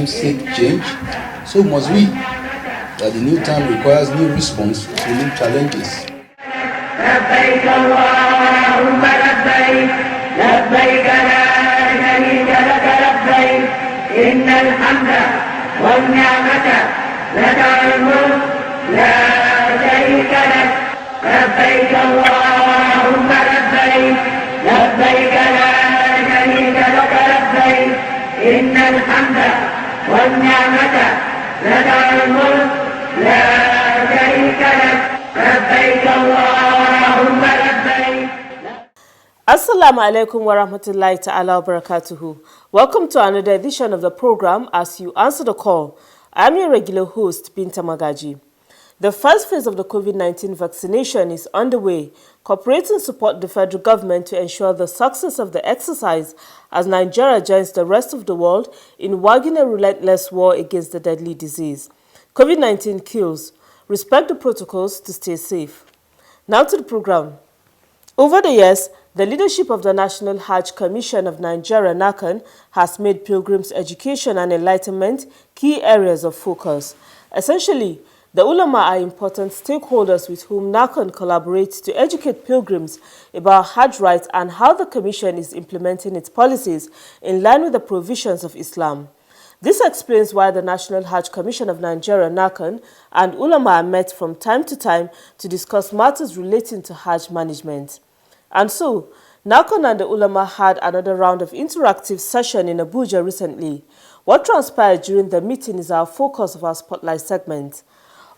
times seek change, so must we, that the new time requires new response to new challenges. لبيك اللهم لبيك لبيك لا شريك لك لبيك إن الحمد والنعمة لك الملك لا شريك لك لبيك اللهم لبيك لبيك لا شريك لك لبيك إن الحمد والنعمة لك الملك لا شريك لك لبيك اللهم لبيك. Assalamu alaikum wa rahmatullahi ta'ala wa barakatuhu. Welcome to another edition of the program As You Answer the Call. I'm your regular host, Binta Magaji. The first phase of the COVID-19 vaccination is underway. Corporates support the federal government to ensure the success of the exercise as Nigeria joins the rest of the world in waging a relentless war against the deadly disease. COVID-19 kills. Respect the protocols to stay safe. Now to the program. Over the years, the leadership of the National Hajj Commission of Nigeria, NAHCON, has made pilgrims' education and enlightenment key areas of focus. Essentially, the ulama are important stakeholders with whom NAHCON collaborates to educate pilgrims about Hajj rights and how the Commission is implementing its policies in line with the provisions of Islam. This explains why the National Hajj Commission of Nigeria, NAHCON, and ulama are met from time to time to discuss matters relating to Hajj management. And so, NAHCON and the ulama had another round of interactive session in Abuja recently. What transpired during the meeting is our focus of our Spotlight segment.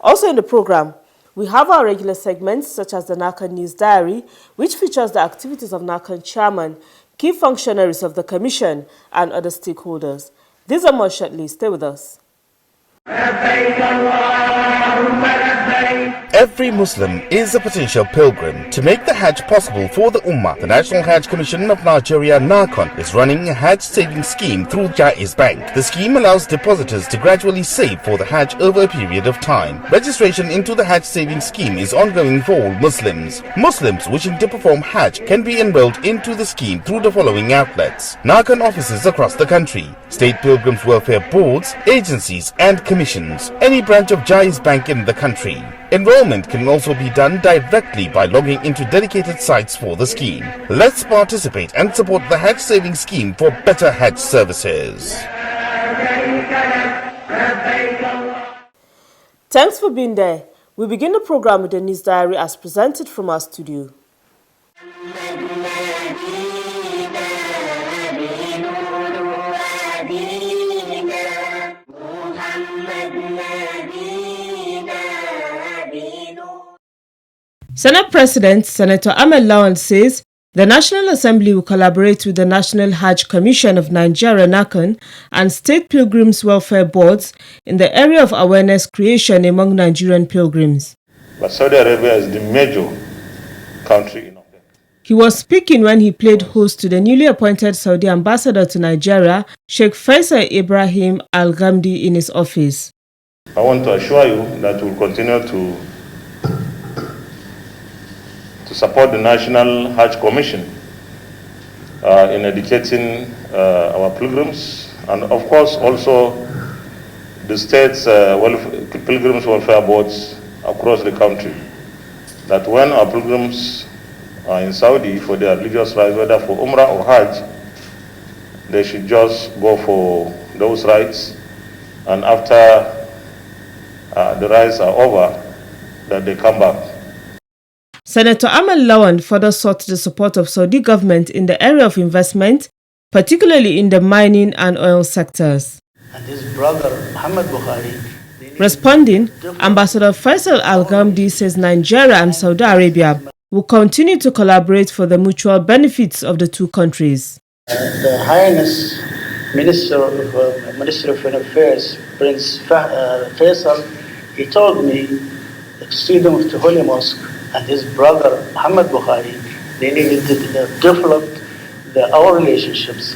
Also in the program, we have our regular segments such as the NAHCON News Diary, which features the activities of NAHCON chairman, key functionaries of the Commission, and other stakeholders. These are more shortly. Stay with us. Every Muslim is a potential pilgrim. To make the Hajj possible for the Ummah, the National Hajj Commission of Nigeria, NAHCON, is running a Hajj savings scheme through Jaiz Bank. The scheme allows depositors to gradually save for the Hajj over a period of time. Registration into the Hajj savings scheme is ongoing for all Muslims. Muslims wishing to perform Hajj can be enrolled into the scheme through the following outlets: NAHCON offices across the country, state pilgrims welfare boards, agencies and commissions, any branch of Jaiz Bank in the country. Enrollment can also be done directly by logging into dedicated sites for the scheme. Let's participate and support the Hajj saving scheme for better Hajj services. Thanks for being there. We begin the program with the News Diary as presented from our studio. Senate President Senator Ahmed Lawan says the National Assembly will collaborate with the National Hajj Commission of Nigeria, NAHCON, and state pilgrims welfare boards in the area of awareness creation among Nigerian pilgrims. But Saudi Arabia is the major country in Africa. He was speaking when he played host to the newly appointed Saudi ambassador to Nigeria, Sheikh Faisal Ibrahim Al-Ghamdi, in his office. I want to assure you that we'll continue to support the National Hajj Commission in educating our pilgrims, and of course also the state's pilgrims welfare boards across the country, that when our pilgrims are in Saudi for their religious rites, whether for Umrah or Hajj, they should just go for those rites, and after the rites are over, that they come back. Senator Ahmed Lawan further sought the support of Saudi government in the area of investment, particularly in the mining and oil sectors. And his brother, Muhammad Buhari. Responding, Ambassador Faisal Al-Ghamdi says Nigeria and Saudi Arabia will continue to collaborate for the mutual benefits of the two countries. The Highness Minister of Foreign Affairs, Prince Faisal, he told me the freedom of the Holy Mosque and his brother Muhammad Buhari, they needed to develop our relationships.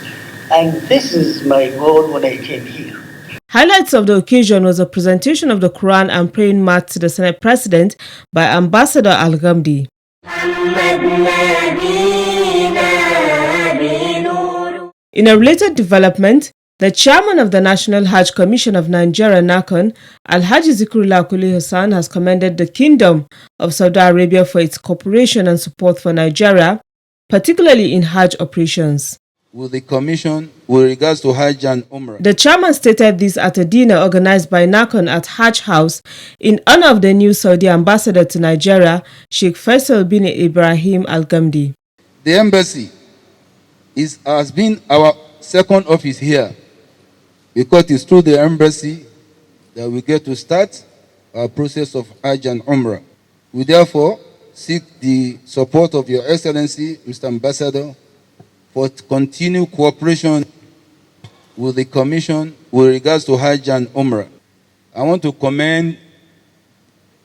And this is my goal when I came here. Highlights of the occasion was a presentation of the Quran and praying mat to the Senate President by Ambassador Al-Ghamdi. In a related development, The chairman of the National Hajj Commission of Nigeria, NAHCON, Alhaji Zikrullah Kuli Hassan, has commended the Kingdom of Saudi Arabia for its cooperation and support for Nigeria, particularly in Hajj operations. With the Commission with regards to Hajj and Umrah. The chairman stated this at a dinner organized by NAHCON at Hajj House in honor of the new Saudi ambassador to Nigeria, Sheikh Faisal bin Ibrahim Al Ghamdi. The embassy has been our second office here, because it's through the embassy that we get to start our process of Hajj and Umrah. We therefore seek the support of Your Excellency, Mr. Ambassador, for continued cooperation with the Commission with regards to Hajj and Umrah. I want to commend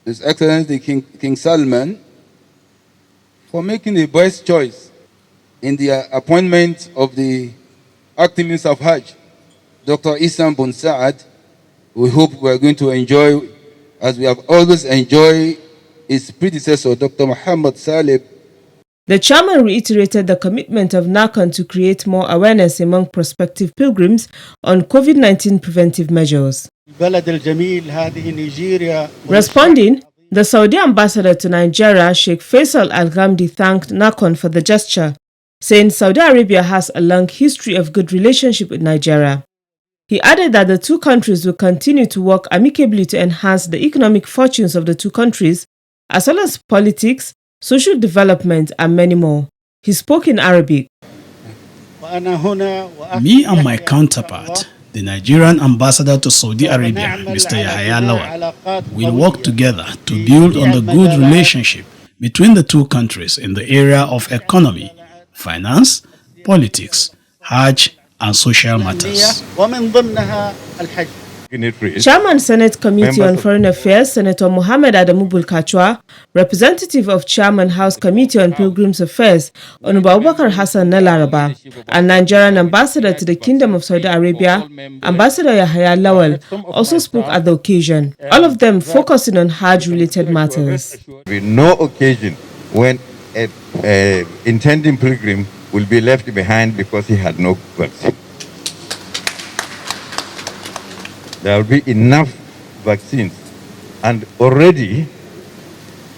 His Excellency King Salman for making the best choice in the appointment of the acting Minister of Hajj, Dr. Isam Bin Saad. We hope we are going to enjoy, as we have always enjoyed, his predecessor, Dr. Muhammad Saleh. The chairman reiterated the commitment of NAHCON to create more awareness among prospective pilgrims on COVID-19 preventive measures. Responding, the Saudi ambassador to Nigeria, Sheikh Faisal Al Ghamdi, thanked NAHCON for the gesture, saying Saudi Arabia has a long history of good relationship with Nigeria. He added that the two countries will continue to work amicably to enhance the economic fortunes of the two countries, as well as politics, social development, and many more. He spoke in Arabic. Me and my counterpart, the Nigerian ambassador to Saudi Arabia, Mr. Yahya Lawal, will work together to build on the good relationship between the two countries in the area of economy, finance, politics, Hajj, and social matters. Chairman Senate Committee on Foreign Affairs, Senator Mohammed Adamu Bulkachwa, representative of Chairman House Committee on Pilgrims Affairs, Honorable Abubakar Hassan Nalaraba, and Nigerian Ambassador to the Kingdom of Saudi Arabia, Ambassador Yahya Lawal, also spoke at the occasion, all of them focusing on Hajj-related matters. With no occasion when an intending pilgrim will be left behind because he had no vaccine. There will be enough vaccines, and already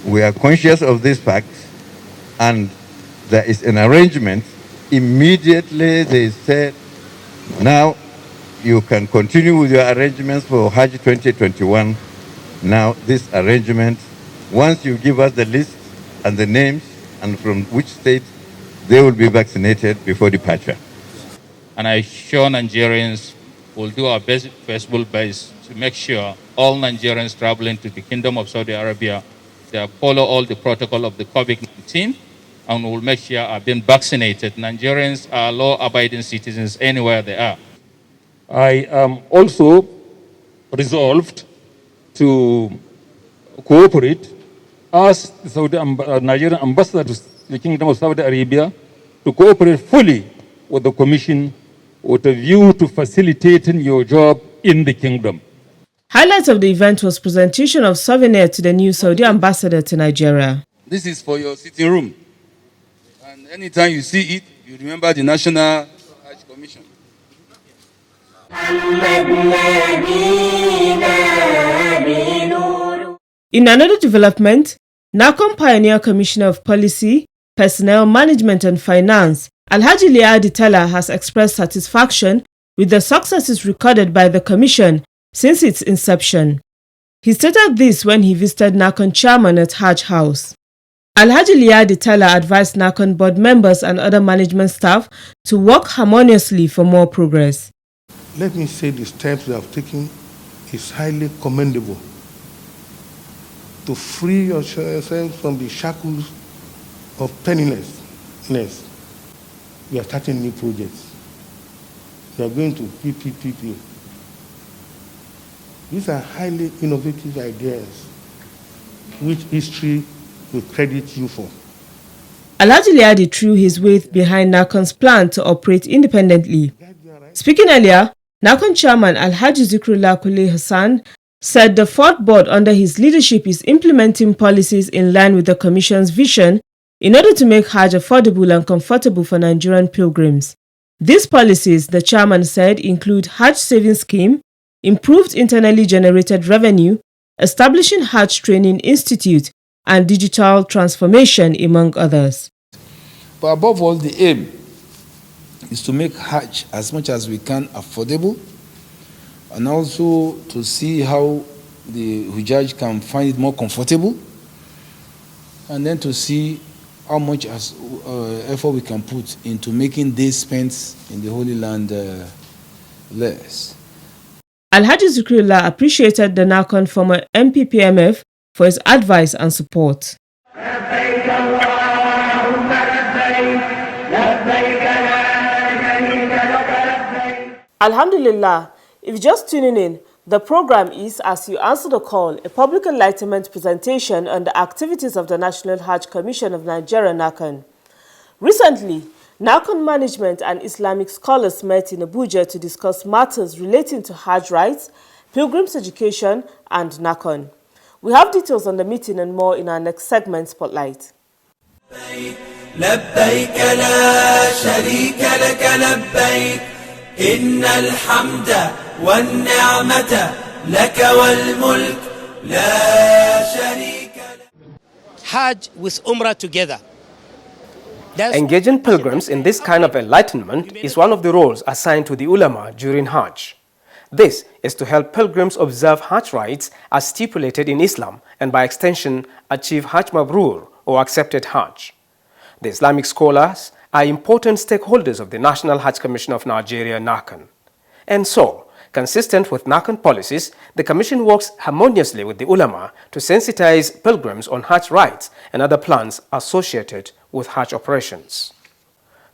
we are conscious of this fact, and there is an arrangement. Immediately they said, now you can continue with your arrangements for Hajj 2021. Now this arrangement, once you give us the list and the names and from which state, they will be vaccinated before departure. And I assure Nigerians we'll do our best possible best to make sure all Nigerians traveling to the Kingdom of Saudi Arabia, they follow all the protocol of the COVID-19, and we'll make sure are being vaccinated. Nigerians are law-abiding citizens anywhere they are. I am also resolved to cooperate as the Nigerian ambassador to the Kingdom of Saudi Arabia to cooperate fully with the Commission with a view to facilitating your job in the kingdom. Highlight of the event was presentation of souvenir to the new Saudi ambassador to Nigeria. This is for your sitting room. And anytime you see it, you remember the National Hajj Commission. In another development, NAHCON Pioneer Commissioner of Policy, Personnel Management and Finance, Alhaji Liadi Tala, has expressed satisfaction with the successes recorded by the Commission since its inception. He stated this when he visited NAHCON chairman at Hajj House. Alhaji Liadi Tala advised NAHCON board members and other management staff to work harmoniously for more progress. Let me say the steps we have taken is highly commendable. To free yourself from the shackles of pennilessness, we are starting new projects. We are going to PPPP. These are highly innovative ideas which history will credit you for. Alhaji Liadi threw his weight behind NAHCON's plan to operate independently. Speaking earlier, NAHCON chairman Alhaji Zikrullah Kuli Hassan said the fourth board under his leadership is implementing policies in line with the Commission's vision in order to make Hajj affordable and comfortable for Nigerian pilgrims. These policies, the chairman said, include Hajj savings scheme, improved internally generated revenue, establishing Hajj training institute, and digital transformation, among others. But above all, the aim is to make Hajj as much as we can affordable, and also to see how the Hujjaj can find it more comfortable, and then to see how much effort we can put into making days spent in the Holy Land less. Alhaji Zikrullah appreciated the NAHCON former MPPMF for his advice and support. Alhamdulillah, if you're just tuning in, the program is As You Answer the Call, a public enlightenment presentation on the activities of the National Hajj Commission of Nigeria, NAHCON. Recently, NAHCON management and Islamic scholars met in Abuja to discuss matters relating to Hajj rights, pilgrims education, and NAHCON. We have details on the meeting and more in our next segment, Spotlight. لبيك لا شريك لك لبيك إن الحمد والنعمة لك والملك لا شريك لك. Hajj with Umrah together. Engaging pilgrims in this kind of enlightenment is one of the roles assigned to the ulama during Hajj. This is to help pilgrims observe Hajj rites as stipulated in Islam and by extension achieve Hajj Mabrur or accepted Hajj. The Islamic scholars are important stakeholders of the National Hajj Commission of Nigeria, NAHCON. And so, consistent with NAHCON policies, the Commission works harmoniously with the ulama to sensitize pilgrims on Hajj rites and other plans associated with Hajj operations.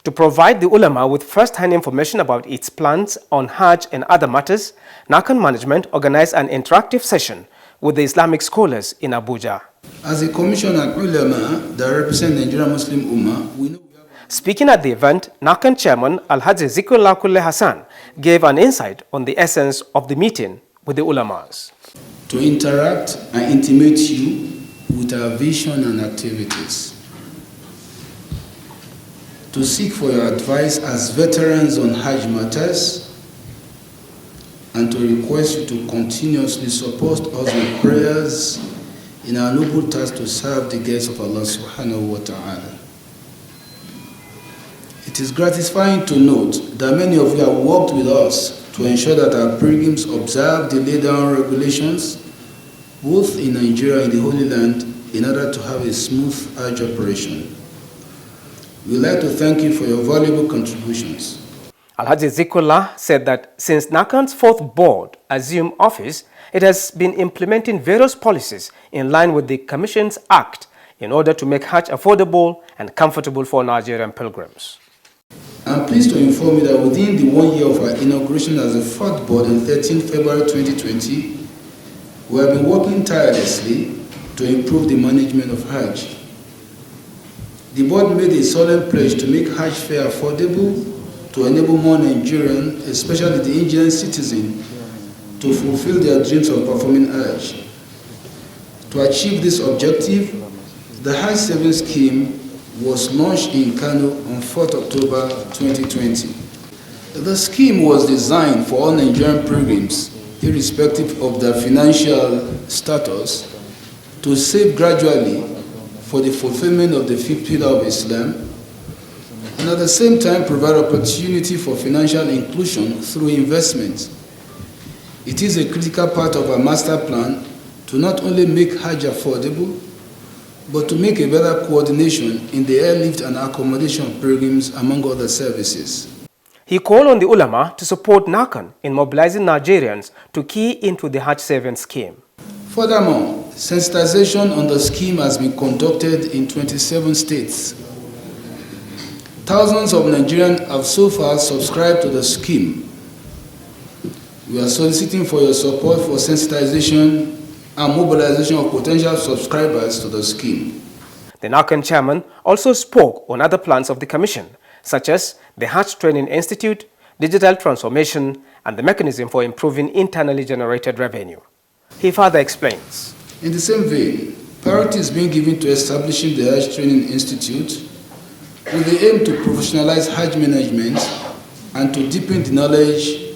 To provide the ulama with first-hand information about its plans on Hajj and other matters, NAHCON management organized an interactive session with the Islamic scholars in Abuja. As a commission and ulama that represent the Nigerian Muslim Ummah, we know. Speaking at the event, NAHCON chairman Alhaji Zikrullah Kulle Hassan gave an insight on the essence of the meeting with the ulamas. To interact and intimate you with our vision and activities. To seek for your advice as veterans on Hajj matters, and to request you to continuously support us with prayers in our noble task to serve the gates of Allah subhanahu wa ta'ala. It is gratifying to note that many of you have worked with us to ensure that our pilgrims observe the laid down regulations both in Nigeria and the Holy Land in order to have a smooth Hajj operation. We would like to thank you for your valuable contributions. Alhaji Zikrullah said that since NAHCON's fourth board assumed office, it has been implementing various policies in line with the Commission's Act in order to make Hajj affordable and comfortable for Nigerian pilgrims. I'm pleased to inform you that within the 1 year of our inauguration as the fourth board on 13 February 2020, we have been working tirelessly to improve the management of Hajj. The board made a solemn pledge to make Hajj fare affordable, to enable more Nigerians, especially the Indian citizens, to fulfill their dreams of performing Hajj. To achieve this objective, the Hajj Savings Scheme was launched in Kano on 4th October 2020. The scheme was designed for all Nigerian pilgrims, irrespective of their financial status, to save gradually for the fulfillment of the fifth pillar of Islam, and at the same time provide opportunity for financial inclusion through investment. It is a critical part of our master plan to not only make Hajj affordable, but to make a better coordination in the airlift and accommodation of pilgrims, among other services. He called on the ulama to support NAHCON in mobilizing Nigerians to key into the Hajj Savings Scheme. Furthermore, sensitization on the scheme has been conducted in 27 states. Thousands of Nigerians have so far subscribed to the scheme. We are soliciting for your support for sensitization and mobilization of potential subscribers to the scheme. The NAHCON chairman also spoke on other plans of the Commission, such as the Hajj Training Institute, digital transformation, and the mechanism for improving internally generated revenue. He further explains. In the same vein, priority is being given to establishing the Hajj Training Institute with the aim to professionalize Hajj management and to deepen the knowledge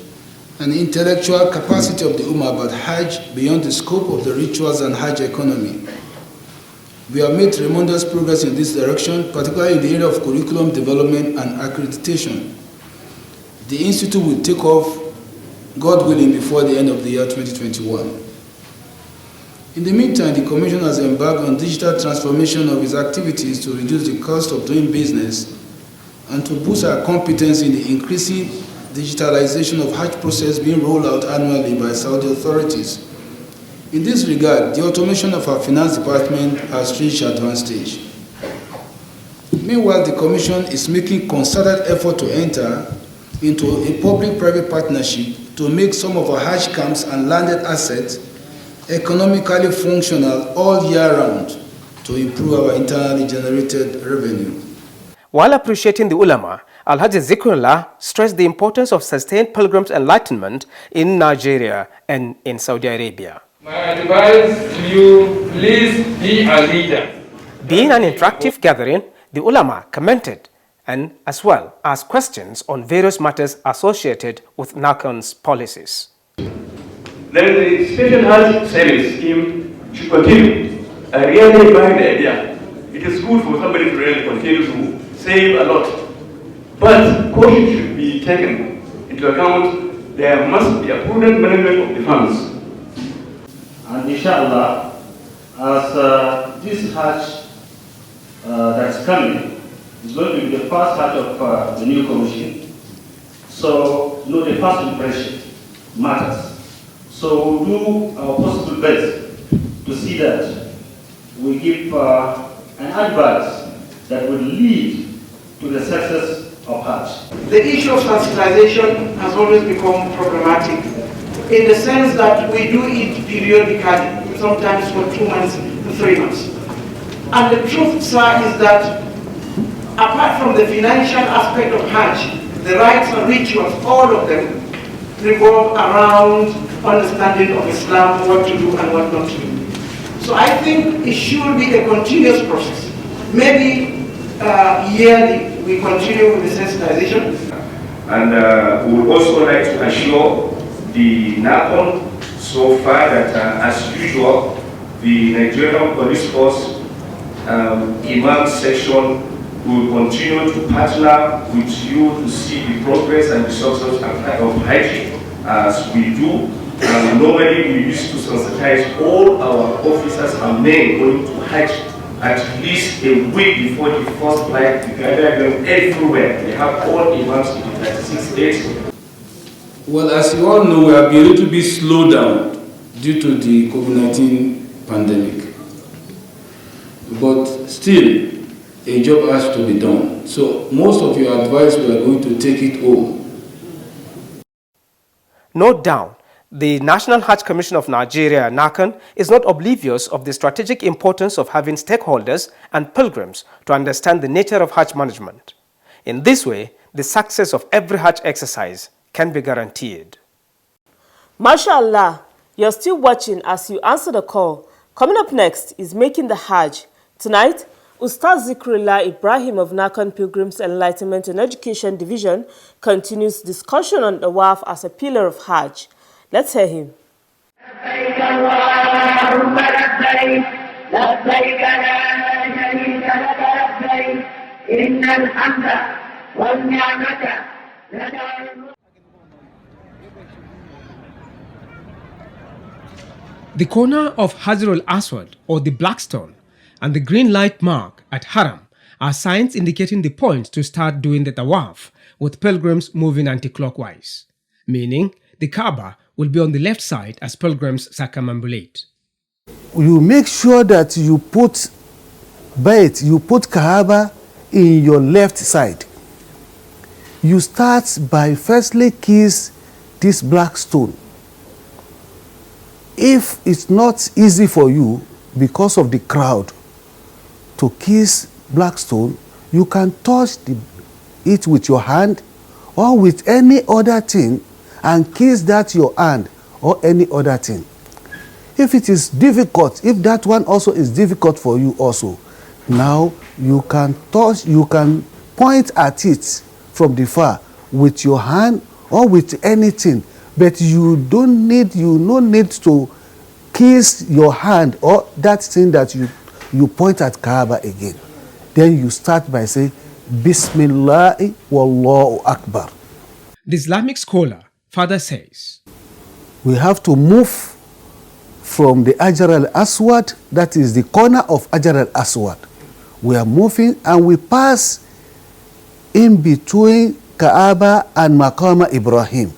and intellectual capacity of the Ummah about Hajj beyond the scope of the rituals and Hajj economy. We have made tremendous progress in this direction, particularly in the area of curriculum development and accreditation. The Institute will take off, God willing, before the end of the year 2021. In the meantime, the Commission has embarked on digital transformation of its activities to reduce the cost of doing business and to boost our competence in the increasing digitalization of Hajj process being rolled out annually by Saudi authorities. In this regard, the automation of our finance department has reached advanced stage. Meanwhile, the Commission is making concerted effort to enter into a public-private partnership to make some of our Hajj camps and landed assets economically functional all year round to improve our internally generated revenue. While appreciating the ulama, Alhaji Zikrullah stressed the importance of sustained pilgrims' enlightenment in Nigeria and in Saudi Arabia. My advice to you, please be a leader. Being an interactive gathering, the ulama commented and as well asked questions on various matters associated with NAHCON's policies. Then the special Hajj service scheme should continue. I really buy the idea. It is good for somebody to really continue to save a lot. But caution should be taken into account. There must be a prudent management of the funds. And inshallah, as this Hajj that's coming is going to be the first Hajj of the new commission. So, the first impression matters. So we'll do our possible best to see that we give an advice that will lead to the success of Hajj. The issue of sensitization has always become problematic in the sense that we do it periodically, sometimes for 2 months to 3 months. And the truth, sir, is that apart from the financial aspect of Hajj, the rites and rituals, all of them revolve around understanding of Islam, what to do and what not to do. So I think it should be a continuous process. Maybe yearly we continue with the sensitization. And we would also like to assure the NAHCON so far that as usual, the Nigerian Police Force Imam section will continue to partner with you to see the progress and the success of Hajj as we do. Normally we used to sensitize all our officers and men going to Hajj at least a week before the first flight. We gather them everywhere. We have all imams in the 36 states. Well, as you all know, we have been a little bit slowed down due to the COVID-19 pandemic. But still, a job has to be done. So most of your advice, we are going to take it all. Note down, the National Hajj Commission of Nigeria, NAHCON, is not oblivious of the strategic importance of having stakeholders and pilgrims to understand the nature of Hajj management. In this way, the success of every Hajj exercise can be guaranteed. MashaAllah, you're still watching as you answer the call. Coming up next is Making the Hajj. Tonight, Ustaz Zikrullah Ibrahim of NAHCON Pilgrims Enlightenment and Education Division continues discussion on the Tawaf as a pillar of Hajj. Let's hear him. لبيك اللهم لبيك لبيك لا شريك لك لبيك إن الحمد والنعمة لك والملك. The corner of Hajar al-Aswad, or the Black Stone, and the green light mark at Haram are signs indicating the point to start doing the Tawaf, with pilgrims moving anti-clockwise, meaning the Kaaba will be on the left side as pilgrims circumambulate. You make sure that you put Kaaba in your left side. You start by firstly kiss this black stone. If it's not easy for you because of the crowd to kiss black stone, you can touch it with your hand or with any other thing and kiss that your hand or any other thing. If it is difficult, if that one also is difficult for you also, now you can point at it from the far with your hand or with anything, but you no need to kiss your hand or that thing that you point at Kaaba again. Then you start by saying, Bismillah Wallahu Akbar. The Islamic scholar further says, we have to move from the Hajar al-Aswad, that is the corner of Hajar al-Aswad. We are moving and we pass in between Kaaba and Maqam Ibrahim.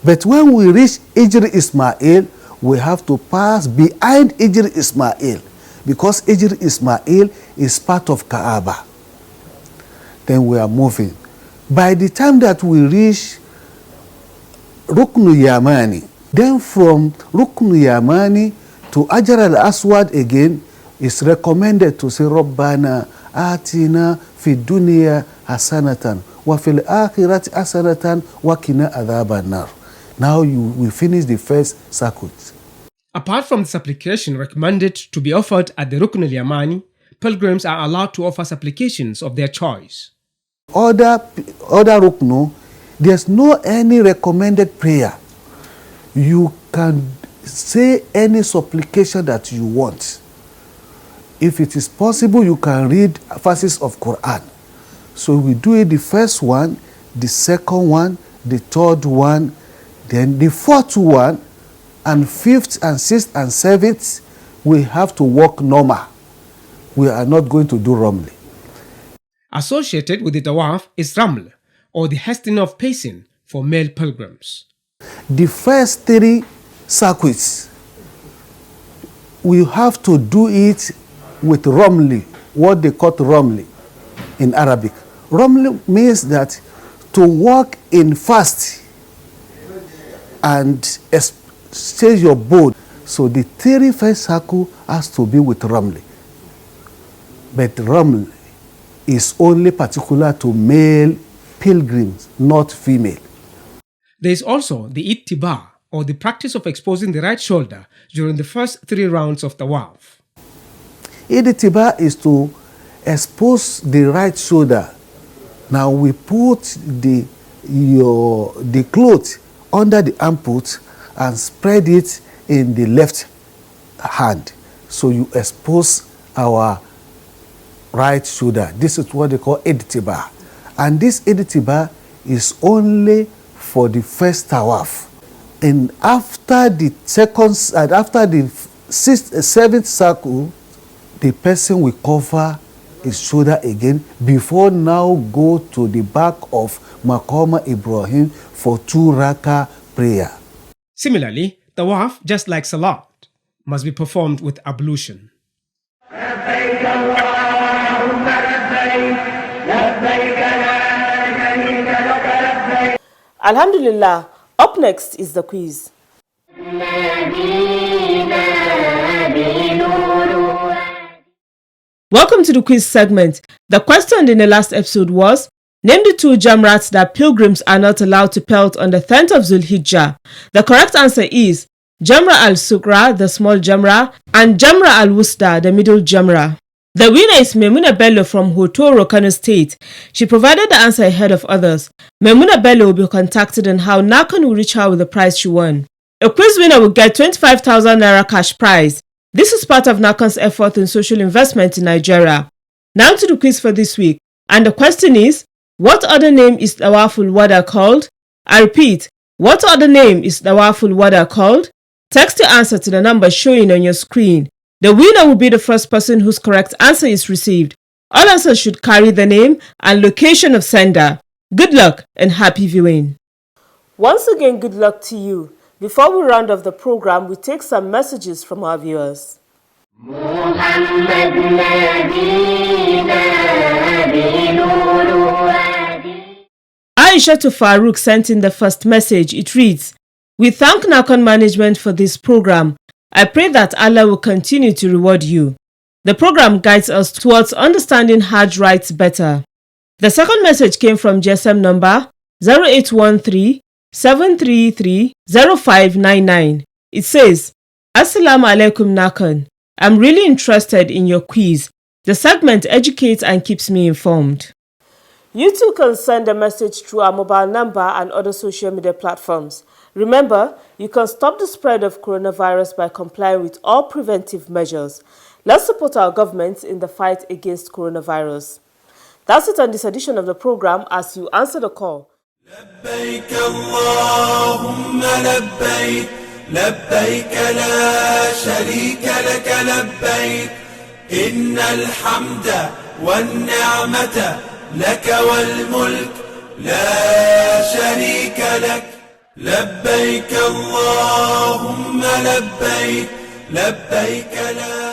But when we reach Hijr Ismail, we have to pass behind Hijr Ismail, because Hijr Ismail is part of Kaaba. Then we are moving. By the time that we reach Rukn Yamani, then from Rukn Yamani to Hajar al-Aswad again, it's recommended to say, Rabbana atina fi dunya hasanatan wa fil akhirati hasanatan wa qina adhaban nar. Now we finish the first circuit. Apart from the supplication recommended to be offered at the Rukn al-Yamani, pilgrims are allowed to offer supplications of their choice. Other Ruknu, there's no any recommended prayer. You can say any supplication that you want. If it is possible, you can read verses of Quran. So we do it the first one, the second one, the third one, then the fourth one, and fifth and sixth and seventh, we have to walk normal. We are not going to do Ramli. Associated with the Tawaf is Raml, or the hastening of pacing for male pilgrims. The first 3 circuits, we have to do it with Ramli, what they call Ramli in Arabic. Ramli means that to walk in fast and exchange your boat. So the 3 first circle has to be with Ramli. But Ramli is only particular to male pilgrims, not female. There is also the ittiba, or the practice of exposing the right shoulder during the first 3 rounds of Tawaf. Ittiba is to expose the right shoulder. Now we put the cloth under the armpit and spread it in the left hand. So you expose our right shoulder. This is what they call Ittiba. And this Ittiba is only for the first Tawaf. And after the second, and after the 7th circle, the person will cover his shoulder again before now go to the back of Maqam Ibrahim for 2 rakah prayer. Similarly, Tawaf, just like Salat, must be performed with ablution. Alhamdulillah, up next is the quiz. Welcome to the quiz segment. The question in the last episode was, name the 2 jamrats that pilgrims are not allowed to pelt on the 10th of Zulhijjah. The correct answer is Jamra al-Sugra, the small jamra, and Jamra al-Wusta, the middle jamra. The winner is Memuna Bello from Hotoro, Kano State. She provided the answer ahead of others. Memuna Bello will be contacted on how NAHCON will reach her with the prize she won. A quiz winner will get 25,000 Naira cash prize. This is part of NAHCON's effort in social investment in Nigeria. Now to the quiz for this week. And the question is, what other name is Tawaful Wada called? I repeat, what other name is Tawaful Wada called? Text your answer to the number showing on your screen. The winner will be the first person whose correct answer is received. All answers should carry the name and location of sender. Good luck and happy viewing. Once again, good luck to you. Before we round off the program, we take some messages from our viewers. Aisha to Farouk sent in the first message. It reads, "We thank NAHCON management for this program. I pray that Allah will continue to reward you. The program guides us towards understanding Hajj rights better." The second message came from GSM number 0813-733-0599. It says, Assalamu alaikum NAHCON. I'm really interested in your quiz. The segment educates and keeps me informed. You too can send a message through our mobile number and other social media platforms. Remember, you can stop the spread of coronavirus by complying with all preventive measures. Let's support our government in the fight against coronavirus. That's it on this edition of the program as you answer the call. لبيك اللهم لبيك لبيك لا شريك لك لبيك إن الحمد والنعمة لك والملك لا شريك لك لبيك اللهم لبيك لبيك لا